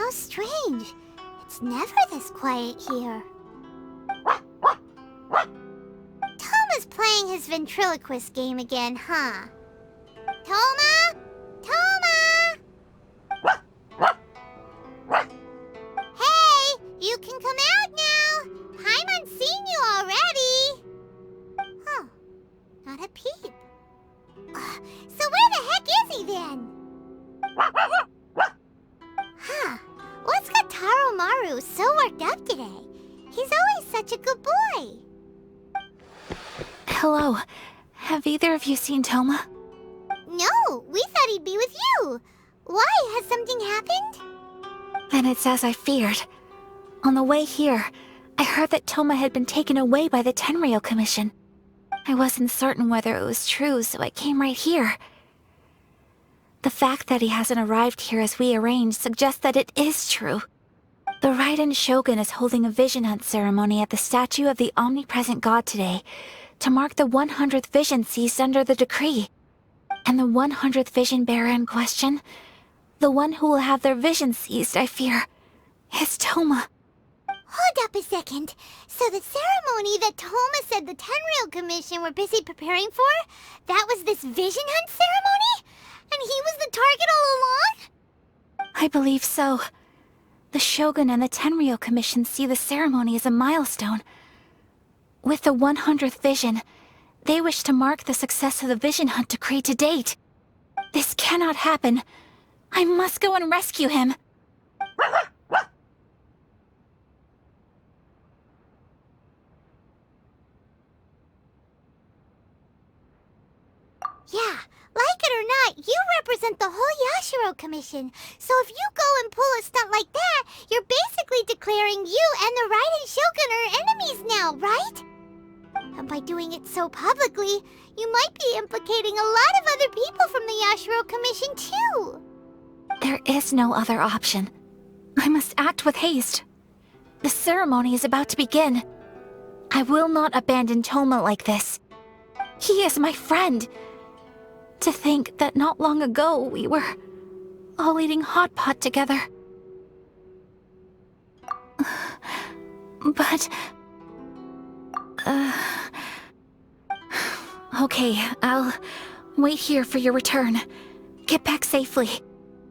How strange. It's never this quiet here. Toma's playing his ventriloquist game again, huh? Toma? Toma! Hey, you can come out now. Paimon's seen you already. Huh, not a peep. So where the heck is he then? Huh, what's got Taro Maru so worked up today? He's always such a good boy. Hello. Have either of you seen Toma? No, we thought he'd be with you. Why? Has something happened? Then it's as I feared. On the way here, I heard that Toma had been taken away by the Tenryou Commission. I wasn't certain whether it was true, so I came right here. The fact that he hasn't arrived here as we arranged suggests that it is true. The RAIDEN Shogun is holding a vision hunt ceremony at the statue of the omnipresent god today to mark the 100th vision seized under the decree. And the 100th vision bearer in question, the one who will have their vision seized, I fear, is Toma. Hold up a second. So the ceremony that Toma said the Tenryou Commission were busy preparing for, that was this vision hunt ceremony? And he was the target all along? I believe so. The Shogun and the Tenryou Commission see the ceremony as a milestone. With the 100th vision, they wish to mark the success of the vision hunt decree to date. This cannot happen. I must go and rescue him. Yeah, like it or not, you represent the whole Yashiro Commission. So if you go and pull a stunt like that, you're basically declaring you and the RAIDEN Shogun are enemies now, right? And by doing it so publicly, you might be implicating a lot of other people from the Yashiro Commission too. There is no other option. I must act with haste. The ceremony is about to begin. I will not abandon Toma like this. He is my friend. To think that not long ago we were all eating hot pot together. But... Okay, I'll wait here for your return. Get back safely.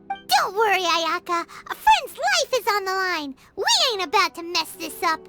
Don't worry, Ayaka. A friend's life is on the line. We ain't about to mess this up.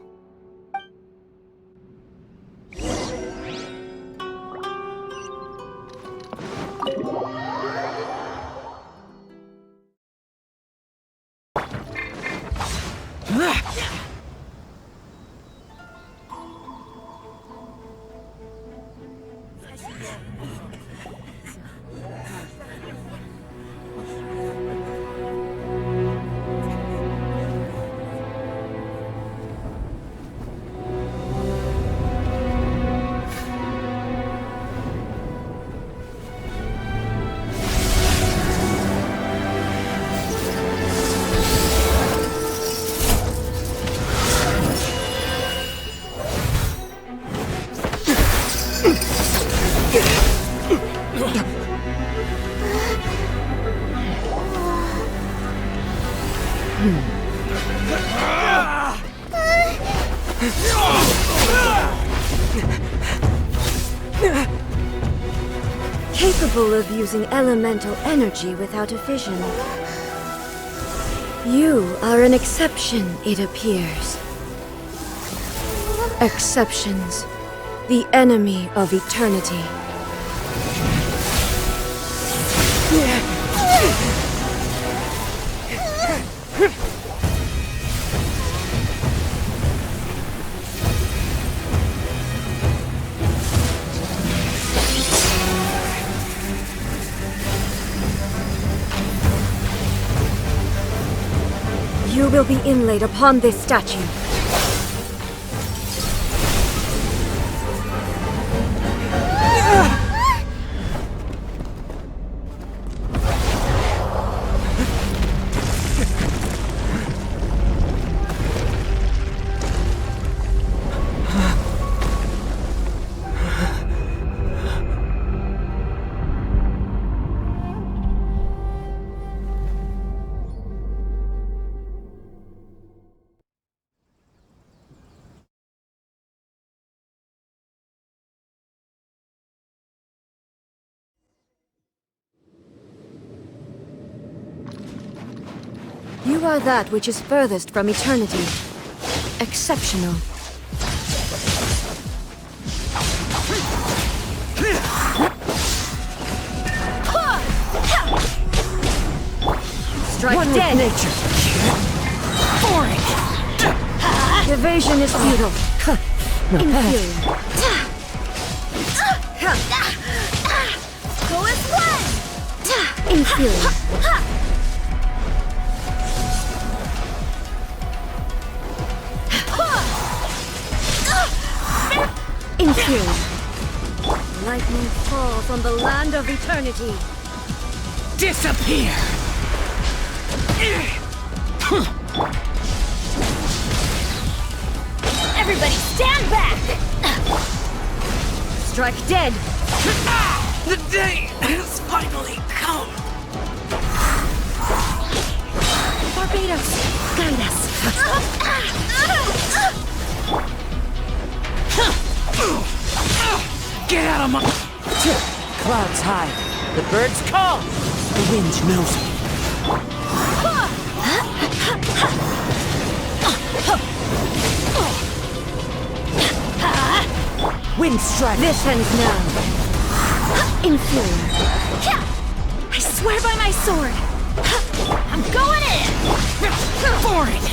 Capable of using elemental energy without a vision. You are an exception, it appears. Exceptions, the enemy of eternity. You will be inlaid upon this statue. are that which is furthest from eternity. Exceptional. Strike One dead. with nature. Boring. Evasion is futile. Inferior. Go as one! Inferior. Inferior. Lightning falls on the land of eternity. Disappear. Everybody stand back! Strike dead. The day has finally come. Barbados, guide us. Get out of my... Clouds high. The birds call. The wind knows me. Wind strike. This ends now. Inferior. I swear by my sword! I'm going in! Boring.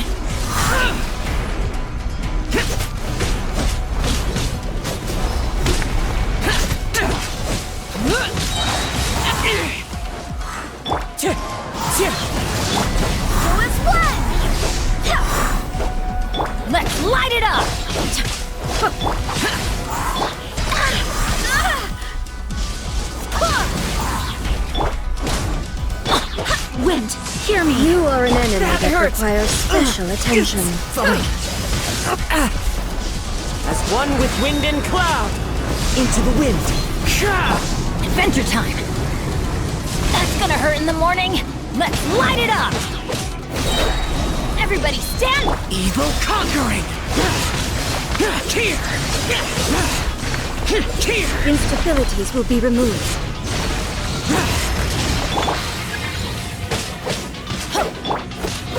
Go as one! Let's light it up! Wind, hear me! You are an enemy that hurts. requires special attention. As one with wind and cloud. Into the wind. Adventure time! That's gonna hurt in the morning! Let's light it up! Everybody stand! Evil conquering. Here. Here. Instabilities will be removed.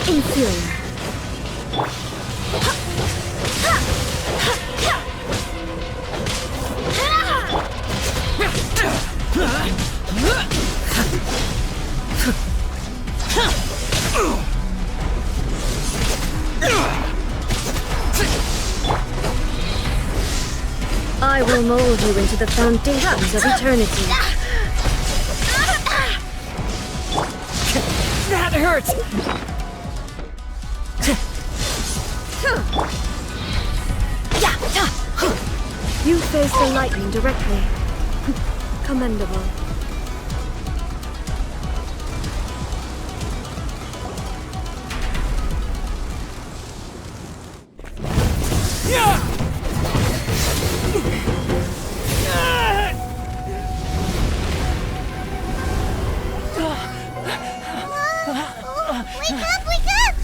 Inferior. I will mold you into the foundations of eternity. That hurts. You face the lightning directly. Commendable. Wake up, wake up!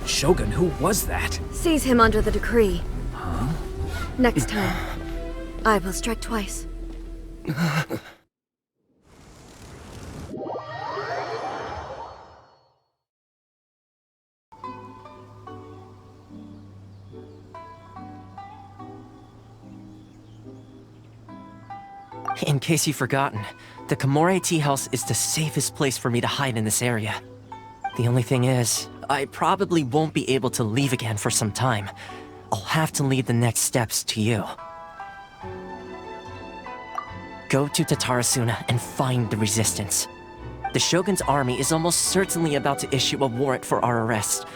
Shogun, who was that? Seize him under the decree. Next time, I will strike twice. In case you've forgotten, the Komore Tea House is the safest place for me to hide in this area. The only thing is, I probably won't be able to leave again for some time. I'll have to leave the next steps to you. Go to Tatarasuna and find the resistance. The Shogun's army is almost certainly about to issue a warrant for our arrest.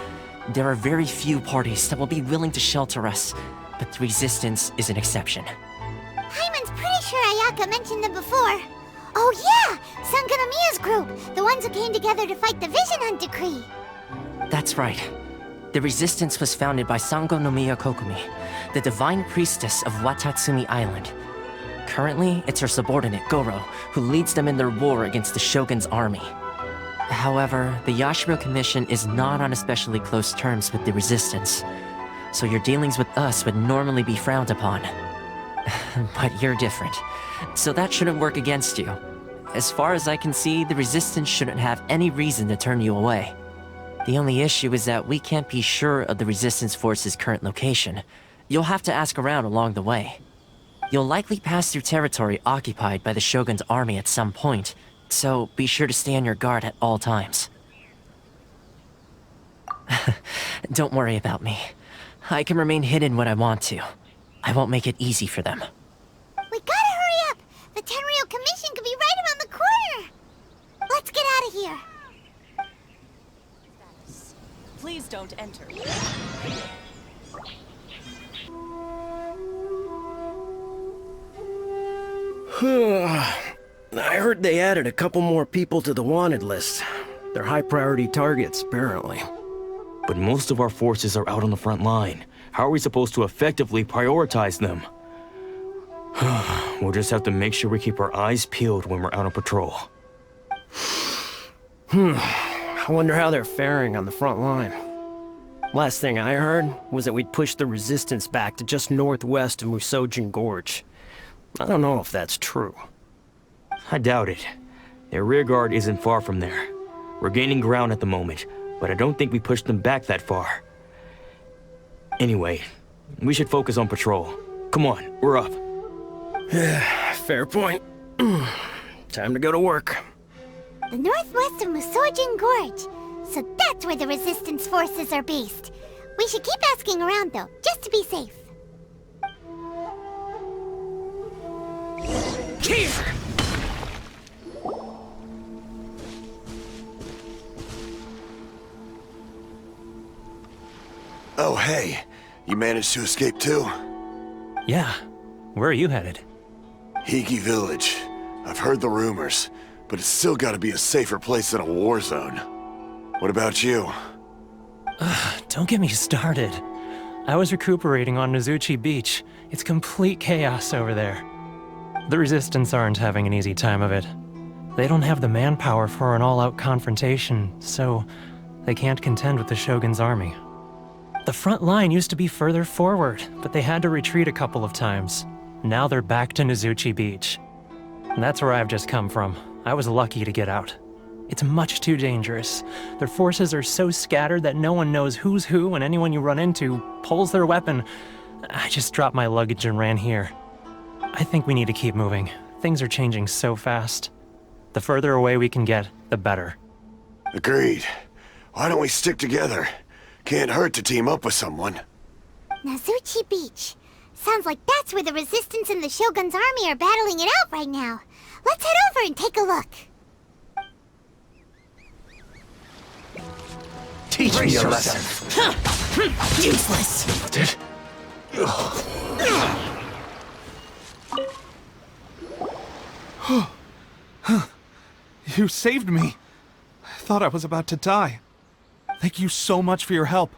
There are very few parties that will be willing to shelter us, but the Resistance is an exception. Hyman's pretty sure Ayaka mentioned them before. Oh yeah! Sangonomiya's group! The ones who came together to fight the Vision Hunt Decree! That's right. The Resistance was founded by Sangonomiya Kokumi, the Divine Priestess of Watatsumi Island. Currently, it's her subordinate, Goro, who leads them in their war against the Shogun's army. However, the Yashiro Commission is not on especially close terms with the Resistance, so your dealings with us would normally be frowned upon. But you're different, so that shouldn't work against you. As far as I can see, the Resistance shouldn't have any reason to turn you away. The only issue is that we can't be sure of the Resistance Force's current location. You'll have to ask around along the way. You'll likely pass through territory occupied by the Shogun's army at some point, so be sure to stay on your guard at all times. Don't worry about me. I can remain hidden when I want to. I won't make it easy for them. We gotta hurry up! The Tenryou Commission could be right around the corner! Let's get out of here! Please don't enter. I heard they added a couple more people to the wanted list. They're high-priority targets, apparently. But most of our forces are out on the front line. How are we supposed to effectively prioritize them? We'll just have to make sure we keep our eyes peeled when we're out on patrol. I wonder how they're faring on the front line. Last thing I heard was that we'd pushed the Resistance back to just northwest of Musojin Gorge. I don't know if that's true. I doubt it. Their rearguard isn't far from there. We're gaining ground at the moment, but I don't think we pushed them back that far. Anyway, we should focus on patrol. Come on, we're up. Fair point. Time to go to work. The northwest of Musojin Gorge. So that's where the Resistance forces are based. We should keep asking around though, just to be safe. Here! Oh, hey. You managed to escape too? Yeah. Where are you headed? Higi Village. I've heard the rumors, but it's still gotta be a safer place than a war zone. What about you? Don't get me started. I was recuperating on Nozuchi Beach. It's complete chaos over there. The Resistance aren't having an easy time of it. They don't have the manpower for an all-out confrontation, so they can't contend with the Shogun's army. The front line used to be further forward, but they had to retreat a couple of times. Now they're back to Nozuchi Beach. And that's where I've just come from. I was lucky to get out. It's much too dangerous. Their forces are so scattered that no one knows who's who, and anyone you run into pulls their weapon. I just dropped my luggage and ran here. I think we need to keep moving. Things are changing so fast. The further away we can get, the better. Agreed. Why don't we stick together? Can't hurt to team up with someone. Nozuchi Beach. Sounds like that's where the Resistance and the Shogun's army are battling it out right now. Let's head over and take a look. Teach me a lesson. Useless. You saved me. I thought I was about to die. Thank you so much for your help.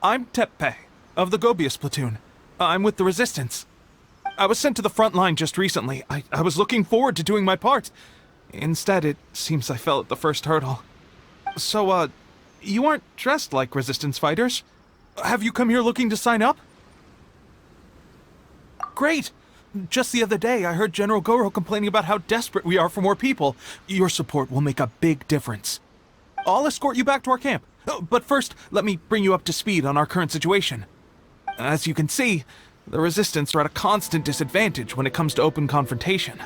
I'm Teppei, of the Gobius platoon. I'm with the Resistance. I was sent to the front line just recently. I was looking forward to doing my part. Instead, it seems I fell at the first hurdle. So, you aren't dressed like Resistance fighters? Have you come here looking to sign up? Great! Just the other day, I heard General Goro complaining about how desperate we are for more people. Your support will make a big difference. I'll escort you back to our camp. But first, let me bring you up to speed on our current situation. As you can see, the Resistance are at a constant disadvantage when it comes to open confrontation.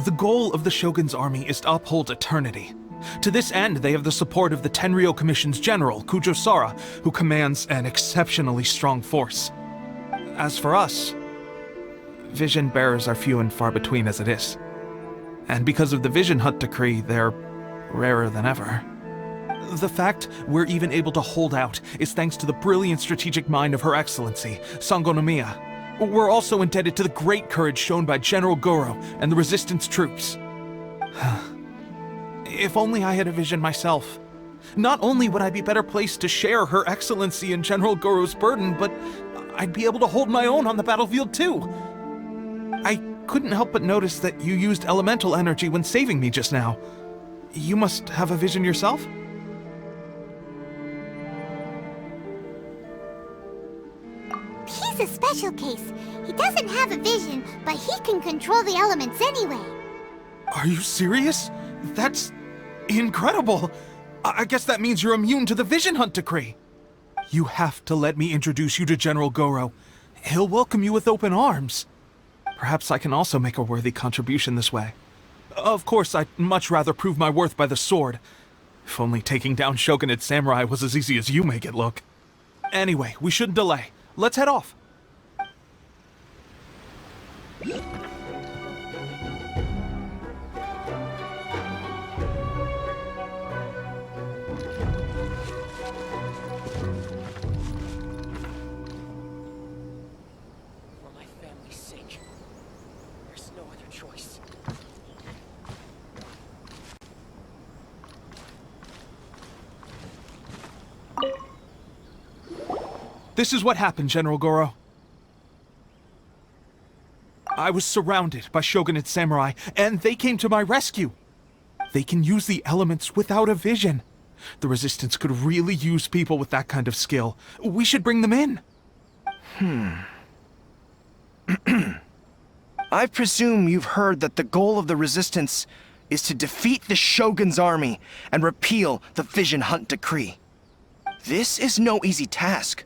The goal of the Shogun's army is to uphold eternity. To this end, they have the support of the Tenryou Commission's general, Kujosara, who commands an exceptionally strong force. As for us, vision bearers are few and far between as it is. And because of the Vision Hunt decree, they're rarer than ever. The fact we're even able to hold out is thanks to the brilliant strategic mind of Her Excellency, Sangonomiya. We're also indebted to the great courage shown by General Goro and the Resistance troops. If only I had a vision myself. Not only would I be better placed to share Her Excellency and General Goro's burden, but I'd be able to hold my own on the battlefield too. I couldn't help but notice that you used elemental energy when saving me just now. You must have a vision yourself? He's a special case. He doesn't have a vision, but he can control the elements anyway. Are you serious? That's incredible. I guess that means you're immune to the Vision Hunt decree. You have to let me introduce you to General Goro. He'll welcome you with open arms. Perhaps I can also make a worthy contribution this way. Of course, I'd much rather prove my worth by the sword. If only taking down Shogunate Samurai was as easy as you make it look. Anyway, we shouldn't delay. Let's head off. This is what happened, General Goro. I was surrounded by Shogunate Samurai, and they came to my rescue. They can use the elements without a vision. The Resistance could really use people with that kind of skill. We should bring them in. I presume you've heard that the goal of the Resistance is to defeat the Shogun's army and repeal the Vision Hunt decree. This is no easy task.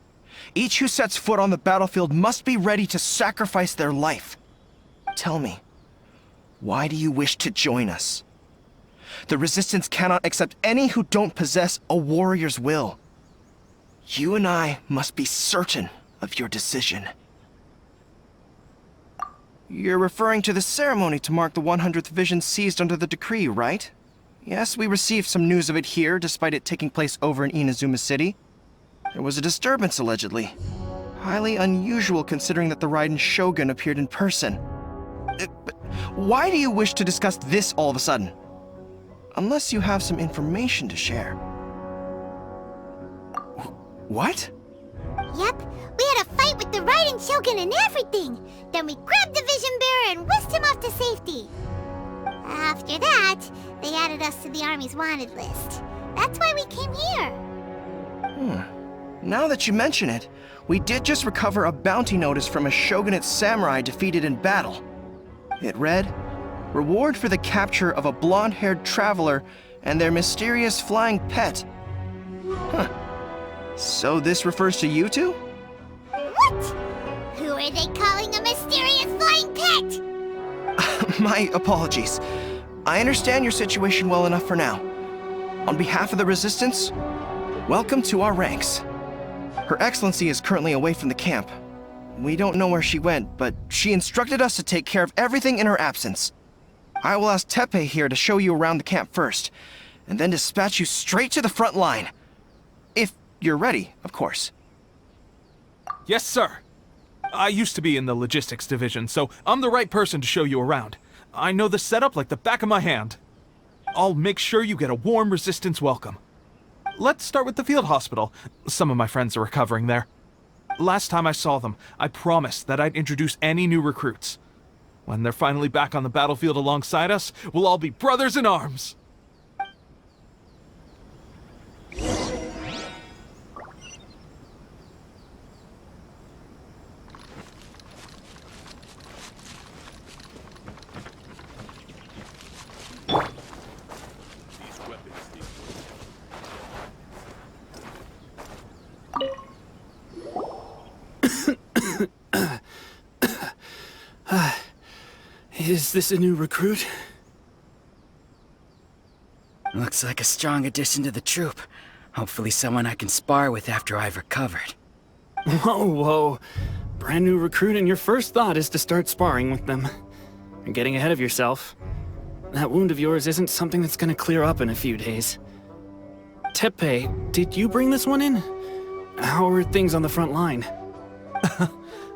Each who sets foot on the battlefield must be ready to sacrifice their life. Tell me, why do you wish to join us? The Resistance cannot accept any who don't possess a warrior's will. You and I must be certain of your decision. You're referring to the ceremony to mark the 100th vision seized under the decree, right? Yes, we received some news of it here, despite it taking place over in Inazuma City. There was a disturbance, allegedly. Highly unusual considering that the Raiden Shogun appeared in person. But why do you wish to discuss this all of a sudden? Unless you have some information to share. What? Yep, we had a fight with the Raiden Shogun and everything. Then we grabbed the Vision Bearer and whisked him off to safety. After that, they added us to the Army's wanted list. That's why we came here. Now that you mention it, we did just recover a bounty notice from a Shogunate samurai defeated in battle. It read, "Reward for the capture of a blonde-haired traveler and their mysterious flying pet." So this refers to you two? What? Who are they calling a mysterious flying pet? My apologies. I understand your situation well enough for now. On behalf of the Resistance, welcome to our ranks. Her Excellency is currently away from the camp. We don't know where she went, but she instructed us to take care of everything in her absence. I will ask Teppei here to show you around the camp first, and then dispatch you straight to the front line. If you're ready, of course. Yes, sir. I used to be in the logistics division, so I'm the right person to show you around. I know the setup like the back of my hand. I'll make sure you get a warm Resistance welcome. Let's start with the field hospital. Some of my friends are recovering there. Last time I saw them, I promised that I'd introduce any new recruits. When they're finally back on the battlefield alongside us, we'll all be brothers in arms. Is this a new recruit? Looks like a strong addition to the troop. Hopefully someone I can spar with after I've recovered. Whoa. Brand new recruit and your first thought is to start sparring with them. You're getting ahead of yourself. That wound of yours isn't something that's gonna clear up in a few days. Teppei, did you bring this one in? How are things on the front line?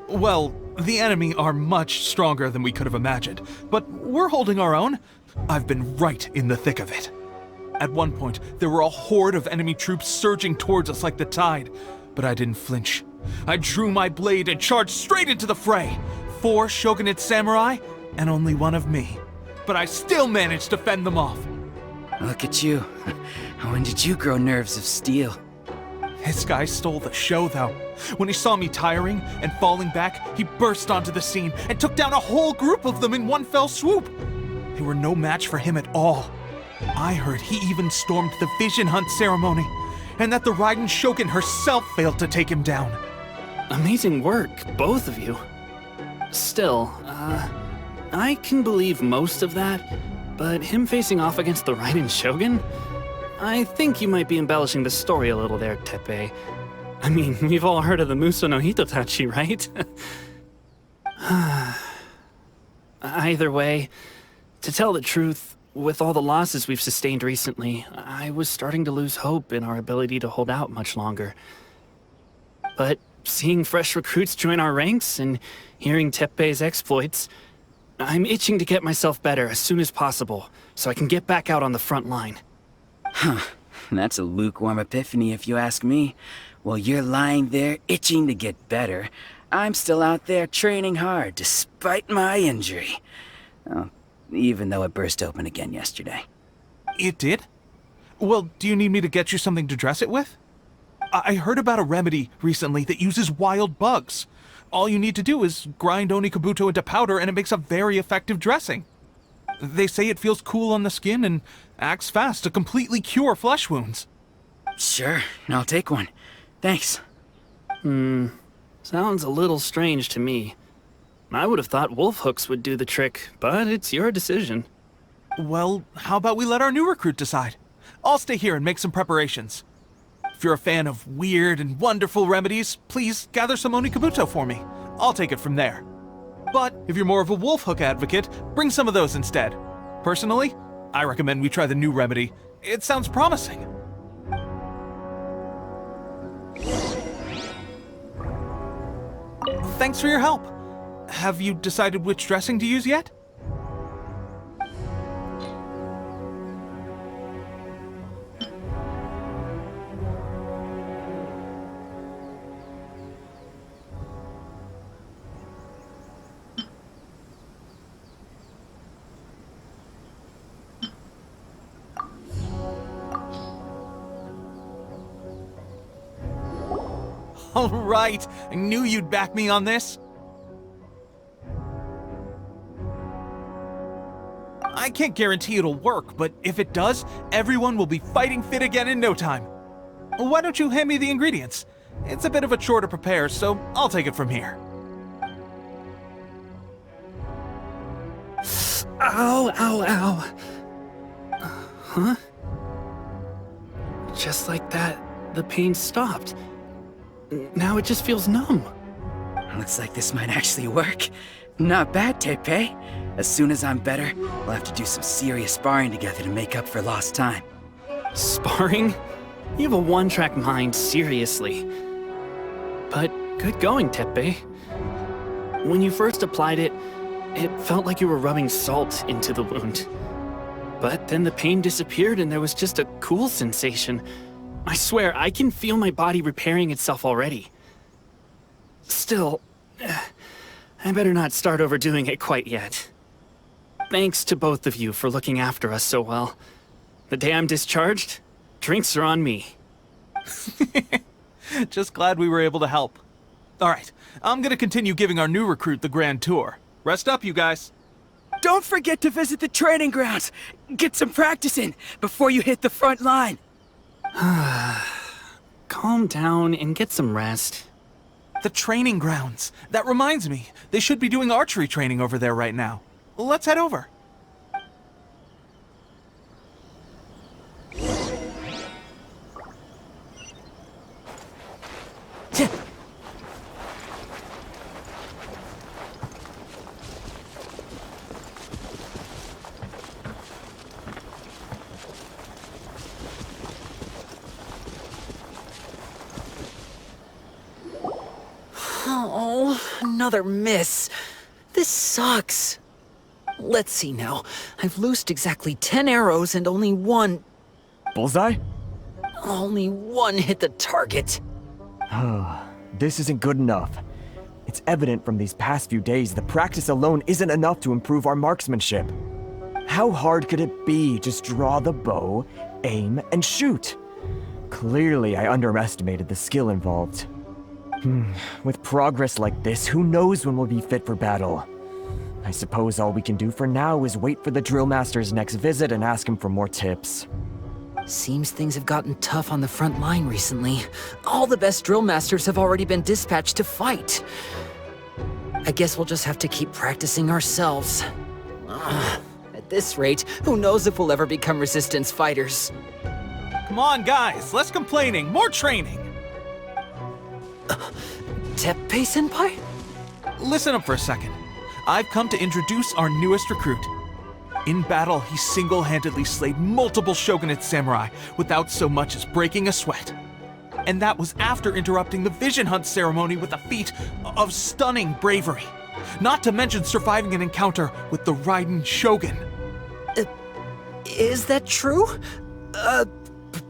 Well, the enemy are much stronger than we could have imagined, but we're holding our own. I've been right in the thick of it. At one point, there were a horde of enemy troops surging towards us like the tide, but I didn't flinch. I drew my blade and charged straight into the fray. 4 shogunate samurai, and only one of me. But I still managed to fend them off. Look at you. When did you grow nerves of steel? This guy stole the show, though. When he saw me tiring and falling back, he burst onto the scene and took down a whole group of them in one fell swoop. They were no match for him at all. I heard he even stormed the vision hunt ceremony, and that the Raiden Shogun herself failed to take him down. Amazing work, both of you. Still, I can believe most of that, but him facing off against the Raiden Shogun? I think you might be embellishing the story a little there, Teppei. I mean, we've all heard of the Muso no Hitotachi, right? Either way, to tell the truth, with all the losses we've sustained recently, I was starting to lose hope in our ability to hold out much longer. But seeing fresh recruits join our ranks and hearing Teppei's exploits, I'm itching to get myself better as soon as possible, so I can get back out on the front line. Huh. That's a lukewarm epiphany if you ask me. While you're lying there itching to get better, I'm still out there training hard despite my injury. Oh, even though it burst open again yesterday. It did? Well, do you need me to get you something to dress it with? I heard about a remedy recently that uses wild bugs. All you need to do is grind Onikabuto into powder and it makes a very effective dressing. They say it feels cool on the skin and acts fast to completely cure flesh wounds. Sure, I'll take one. Thanks. Sounds a little strange to me. I would have thought wolf hooks would do the trick, but it's your decision. Well, how about we let our new recruit decide? I'll stay here and make some preparations. If you're a fan of weird and wonderful remedies, please gather some Onikabuto for me. I'll take it from there. But if you're more of a wolf hook advocate, bring some of those instead. Personally, I recommend we try the new remedy. It sounds promising. Thanks for your help. Have you decided which dressing to use yet? All right, I knew you'd back me on this. I can't guarantee it'll work, but if it does, everyone will be fighting fit again in no time. Why don't you hand me the ingredients? It's a bit of a chore to prepare, so I'll take it from here. Ow, ow, ow. Huh? Just like that, the pain stopped. Now it just feels numb. Looks like this might actually work. Not bad, Teppei. As soon as I'm better, we'll have to do some serious sparring together to make up for lost time. Sparring? You have a one-track mind, seriously. But good going, Teppei. When you first applied it, it felt like you were rubbing salt into the wound. But then the pain disappeared and there was just a cool sensation. I swear, I can feel my body repairing itself already. Still, I better not start overdoing it quite yet. Thanks to both of you for looking after us so well. The day I'm discharged, drinks are on me. Just glad we were able to help. All right, I'm gonna continue giving our new recruit the grand tour. Rest up, you guys. Don't forget to visit the training grounds. Get some practice in before you hit the front line. Calm down and get some rest. The training grounds. That reminds me, they should be doing archery training over there right now. Let's head over. Oh, another miss. This sucks. Let's see now. I've loosed exactly 10 arrows and only one... Bullseye? Only one hit the target. This isn't good enough. It's evident from these past few days that practice alone isn't enough to improve our marksmanship. How hard could it be? Just draw the bow, aim, and shoot. Clearly, I underestimated the skill involved. With progress like this, who knows when we'll be fit for battle? I suppose all we can do for now is wait for the drill master's next visit and ask him for more tips. Seems things have gotten tough on the front line recently. All the best drill masters have already been dispatched to fight. I guess we'll just have to keep practicing ourselves. At this rate, who knows if we'll ever become resistance fighters. Come on, guys, less complaining, more training. Teppei-senpai? Listen up for a second. I've come to introduce our newest recruit. In battle, he single-handedly slayed multiple shogunate samurai without so much as breaking a sweat. And that was after interrupting the vision hunt ceremony with a feat of stunning bravery. Not to mention surviving an encounter with the Raiden Shogun. Is that true?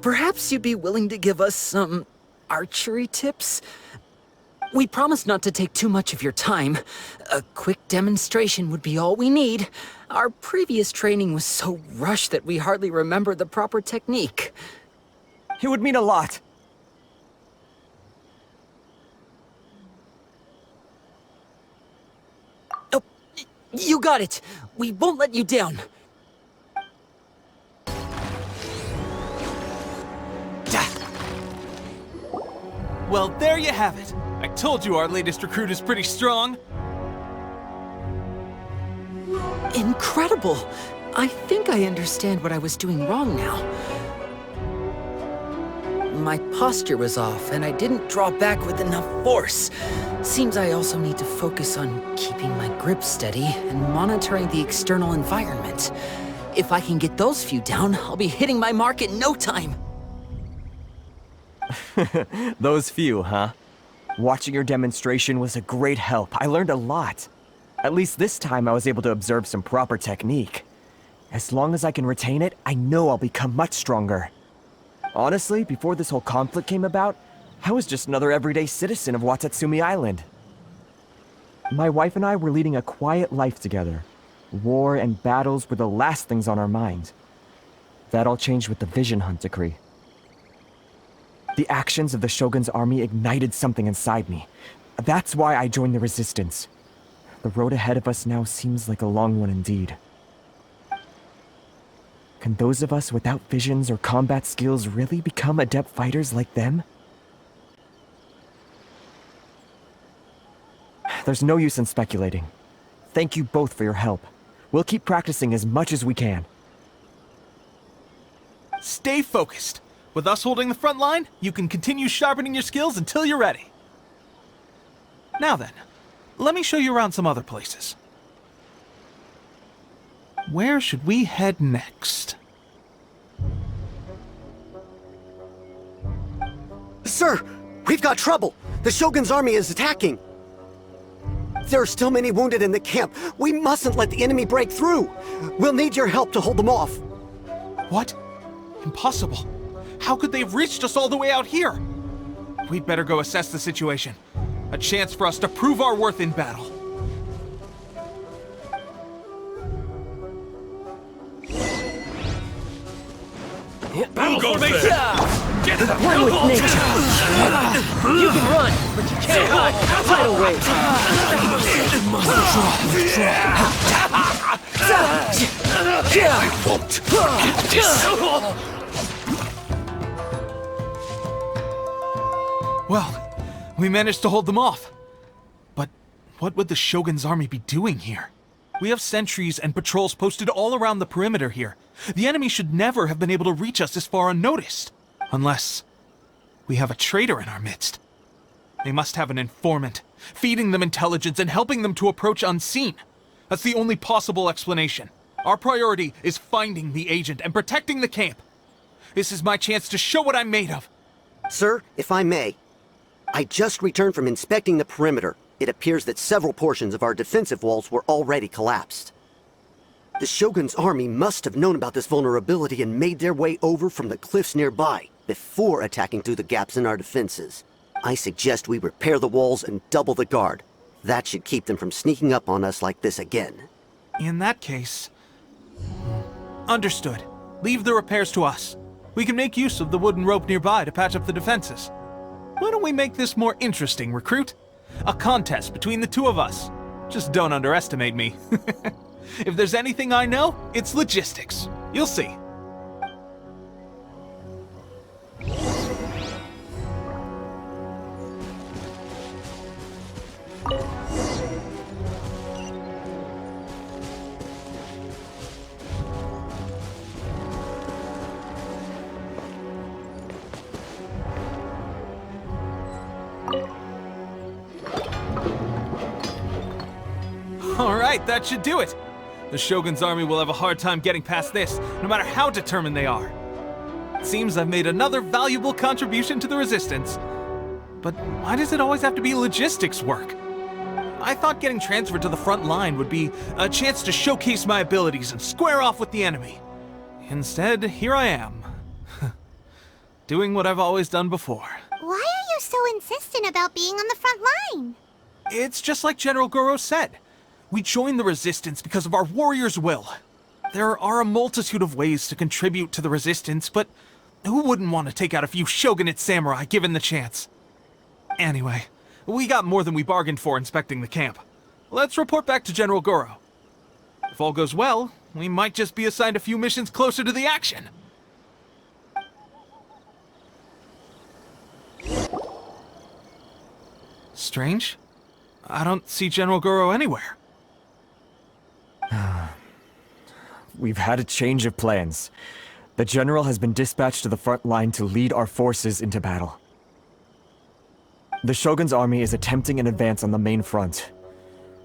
Perhaps you'd be willing to give us some archery tips? We promise not to take too much of your time. A quick demonstration would be all we need. Our previous training was so rushed that we hardly remember the proper technique. It would mean a lot. Oh, you got it. We won't let you down. Well, there you have it. I told you our latest recruit is pretty strong. Incredible! I think I understand what I was doing wrong now. My posture was off, and I didn't draw back with enough force. Seems I also need to focus on keeping my grip steady and monitoring the external environment. If I can get those few down, I'll be hitting my mark in no time. Those few, huh? Watching your demonstration was a great help. I learned a lot. At least this time I was able to observe some proper technique. As long as I can retain it, I know I'll become much stronger. Honestly, before this whole conflict came about, I was just another everyday citizen of Watatsumi Island. My wife and I were leading a quiet life together. War and battles were the last things on our mind. That all changed with the Vision Hunt decree. The actions of the Shogun's army ignited something inside me. That's why I joined the resistance. The road ahead of us now seems like a long one indeed. Can those of us without visions or combat skills really become adept fighters like them? There's no use in speculating. Thank you both for your help. We'll keep practicing as much as we can. Stay focused. With us holding the front line, you can continue sharpening your skills until you're ready. Now then, let me show you around some other places. Where should we head next? Sir, we've got trouble. The Shogun's army is attacking. There are still many wounded in the camp. We mustn't let the enemy break through. We'll need your help to hold them off. What? Impossible. How could they have reached us all the way out here? We'd better go assess the situation. A chance for us to prove our worth in battle. Battle formation! Get to the One with nature. You can run, but you can't hide. Tidal wave. I won't have this! Well, we managed to hold them off. But what would the Shogun's army be doing here? We have sentries and patrols posted all around the perimeter here. The enemy should never have been able to reach us this far unnoticed. Unless we have a traitor in our midst. They must have an informant, feeding them intelligence and helping them to approach unseen. That's the only possible explanation. Our priority is finding the agent and protecting the camp. This is my chance to show what I'm made of. Sir, if I may, I just returned from inspecting the perimeter. It appears that several portions of our defensive walls were already collapsed. The Shogun's army must have known about this vulnerability and made their way over from the cliffs nearby before attacking through the gaps in our defenses. I suggest we repair the walls and double the guard. That should keep them from sneaking up on us like this again. In that case... Understood. Leave the repairs to us. We can make use of the wooden rope nearby to patch up the defenses. Why don't we make this more interesting, recruit? A contest between the two of us. Just don't underestimate me. If there's anything I know, it's logistics. You'll see. Alright, that should do it. The Shogun's army will have a hard time getting past this, no matter how determined they are. It seems I've made another valuable contribution to the Resistance. But why does it always have to be logistics work? I thought getting transferred to the front line would be a chance to showcase my abilities and square off with the enemy. Instead, here I am. Doing what I've always done before. Why are you so insistent about being on the front line? It's just like General Goro said. We joined the Resistance because of our warrior's will. There are a multitude of ways to contribute to the Resistance, but who wouldn't want to take out a few shogunate samurai given the chance? Anyway, we got more than we bargained for inspecting the camp. Let's report back to General Goro. If all goes well, we might just be assigned a few missions closer to the action. Strange. I don't see General Goro anywhere. We've had a change of plans. The General has been dispatched to the front line to lead our forces into battle. The Shogun's army is attempting an advance on the main front.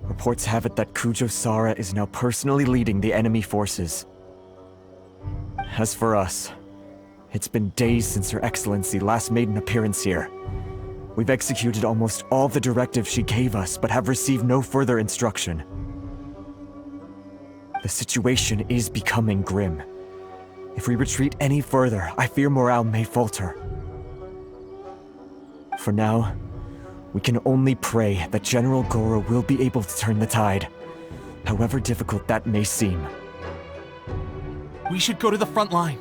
Reports have it that Kujo Sara is now personally leading the enemy forces. As for us, it's been days since Her Excellency last made an appearance here. We've executed almost all the directives she gave us, but have received no further instruction. The situation is becoming grim. If we retreat any further, I fear morale may falter. For now, we can only pray that General Goro will be able to turn the tide, however difficult that may seem. We should go to the front line.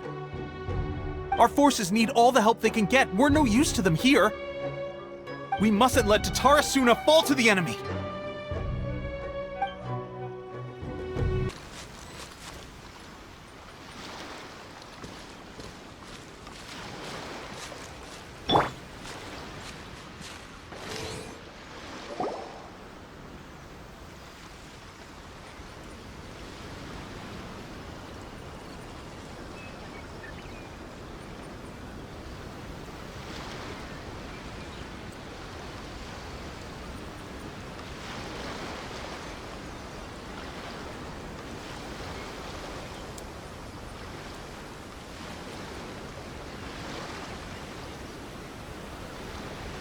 Our forces need all the help they can get. We're no use to them here. We mustn't let Tatarasuna fall to the enemy.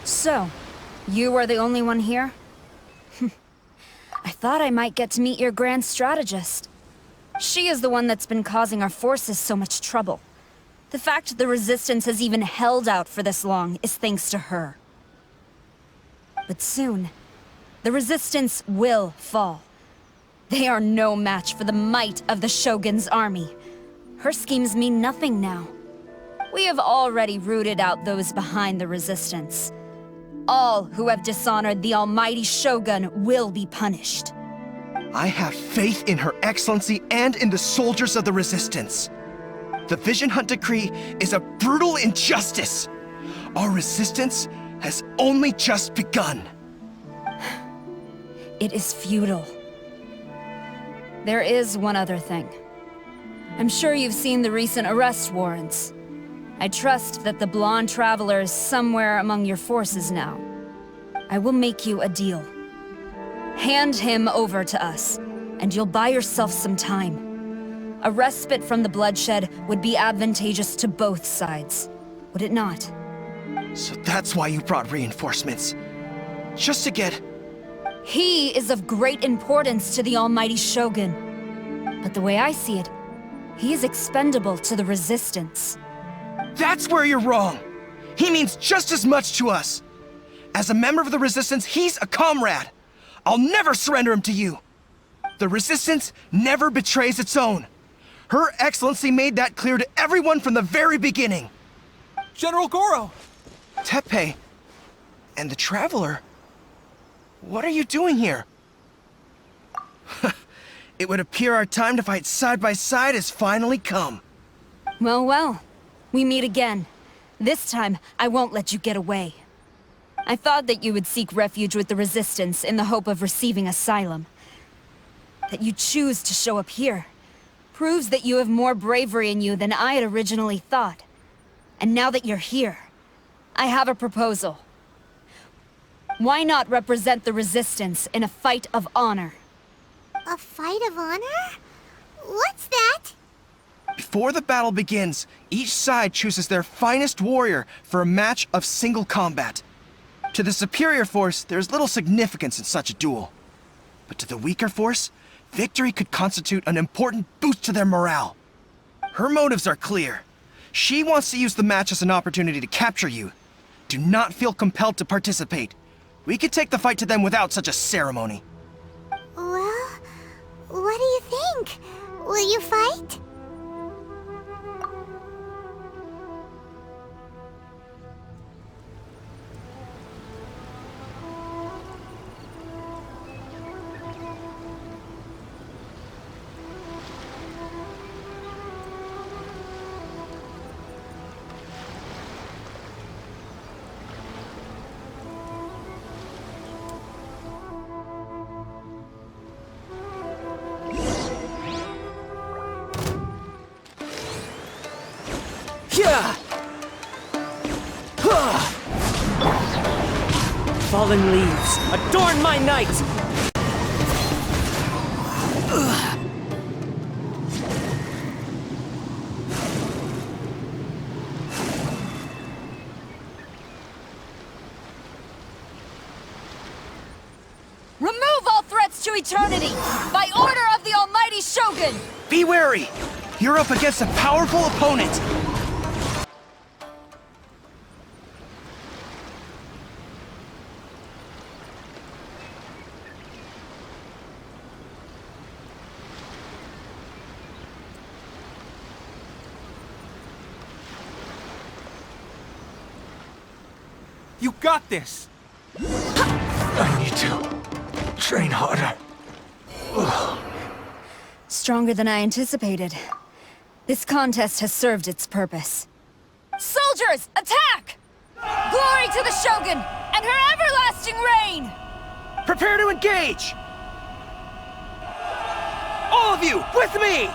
So, you are the only one here? I thought I might get to meet your grand strategist. She is the one that's been causing our forces so much trouble. The fact the Resistance has even held out for this long is thanks to her. But soon, the Resistance will fall. They are no match for the might of the Shogun's army. Her schemes mean nothing now. We have already rooted out those behind the Resistance. All who have dishonored the almighty Shogun will be punished. I have faith in Her Excellency and in the soldiers of the Resistance. The Vision Hunt Decree is a brutal injustice. Our resistance has only just begun. It is futile. There is one other thing. I'm sure you've seen the recent arrest warrants. I trust that the blonde traveler is somewhere among your forces now. I will make you a deal. Hand him over to us, and you'll buy yourself some time. A respite from the bloodshed would be advantageous to both sides, would it not? So that's why you brought reinforcements. Just to get He is of great importance to the almighty Shogun. But the way I see it, he is expendable to the Resistance. That's where you're wrong. He means just as much to us. As a member of the Resistance, he's a comrade. I'll never surrender him to you. The Resistance never betrays its own. Her Excellency made that clear to everyone from the very beginning. General Goro! Teppei and the Traveler. What are you doing here? It would appear our time to fight side by side has finally come. Well, well. We meet again. This time, I won't let you get away. I thought that you would seek refuge with the Resistance in the hope of receiving asylum. That you choose to show up here proves that you have more bravery in you than I had originally thought. And now that you're here, I have a proposal. Why not represent the Resistance in a fight of honor? A fight of honor? What's that? Before the battle begins, each side chooses their finest warrior for a match of single combat. To the superior force, there's little significance in such a duel. But to the weaker force, victory could constitute an important boost to their morale. Her motives are clear. She wants to use the match as an opportunity to capture you. Do not feel compelled to participate. We could take the fight to them without such a ceremony. Well, what do you think? Will you fight? Fallen leaves, adorn my night! Remove all threats to eternity, by order of the almighty Shogun! Be wary! You're up against a powerful opponent! You got this! I need to train harder. Stronger than I anticipated. This contest has served its purpose. Soldiers, attack! Glory to the Shogun and her everlasting reign! Prepare to engage! All of you, with me!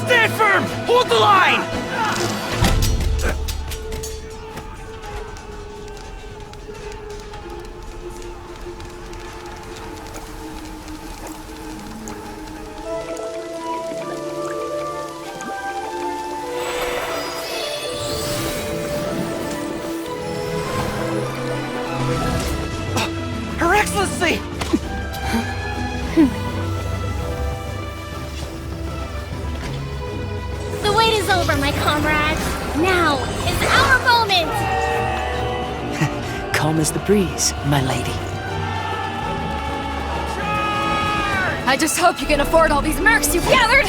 Stand firm! Hold the line! Her Excellency! The wait is over, my comrades. Now is our moment! Calm as the breeze, my lady. I just hope you can afford all these mercs you've gathered!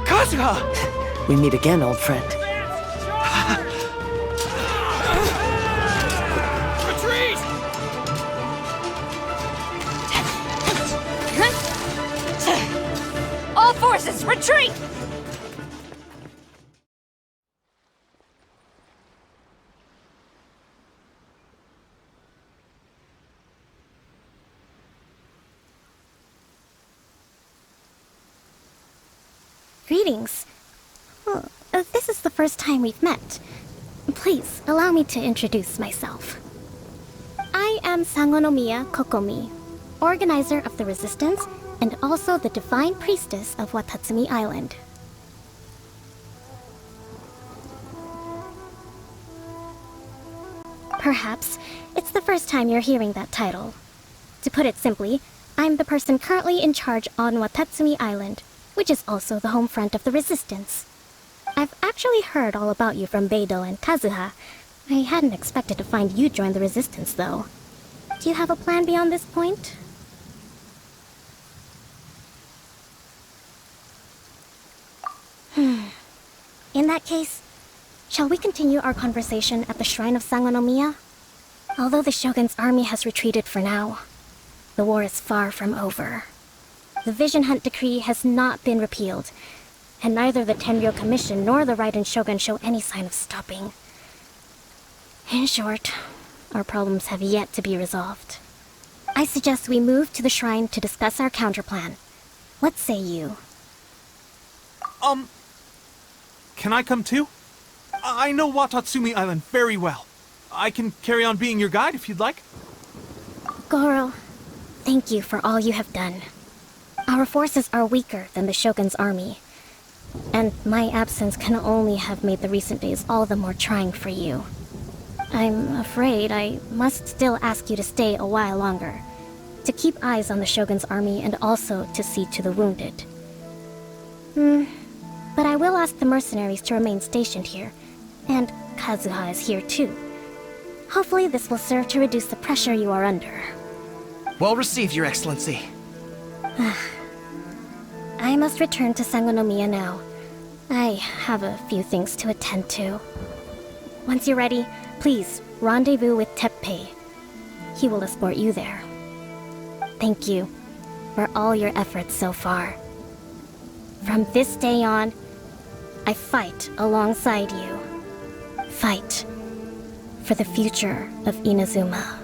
Kazuha! We meet again, old friend. Retreat! All forces! forces, retreat! Greetings. Well, this is the first time we've met. Please, allow me to introduce myself. I am Sangonomiya Kokomi, organizer of the Resistance, and also the Divine Priestess of Watatsumi Island. Perhaps it's the first time you're hearing that title. To put it simply, I'm the person currently in charge on Watatsumi Island, which is also the home front of the Resistance. I've actually heard all about you from Beidou and Kazuha. I hadn't expected to find you join the Resistance, though. Do you have a plan beyond this point? In that case, shall we continue our conversation at the Shrine of Sangonomiya? Although the Shogun's army has retreated for now, the war is far from over. The Vision Hunt Decree has not been repealed, and neither the Tenryou Commission nor the Raiden Shogun show any sign of stopping. In short, our problems have yet to be resolved. I suggest we move to the shrine to discuss our counterplan. What say you? Can I come too? I know Watatsumi Island very well. I can carry on being your guide if you'd like. Goro, thank you for all you have done. Our forces are weaker than the Shogun's army, and my absence can only have made the recent days all the more trying for you. I'm afraid I must still ask you to stay a while longer, to keep eyes on the Shogun's army and also to see to the wounded. But I will ask the mercenaries to remain stationed here, and Kazuha is here too. Hopefully this will serve to reduce the pressure you are under. Well received, Your Excellency. I must return to Sangonomiya now. I have a few things to attend to. Once you're ready, please rendezvous with Teppei. He will escort you there. Thank you for all your efforts so far. From this day on, I fight alongside you. Fight for the future of Inazuma.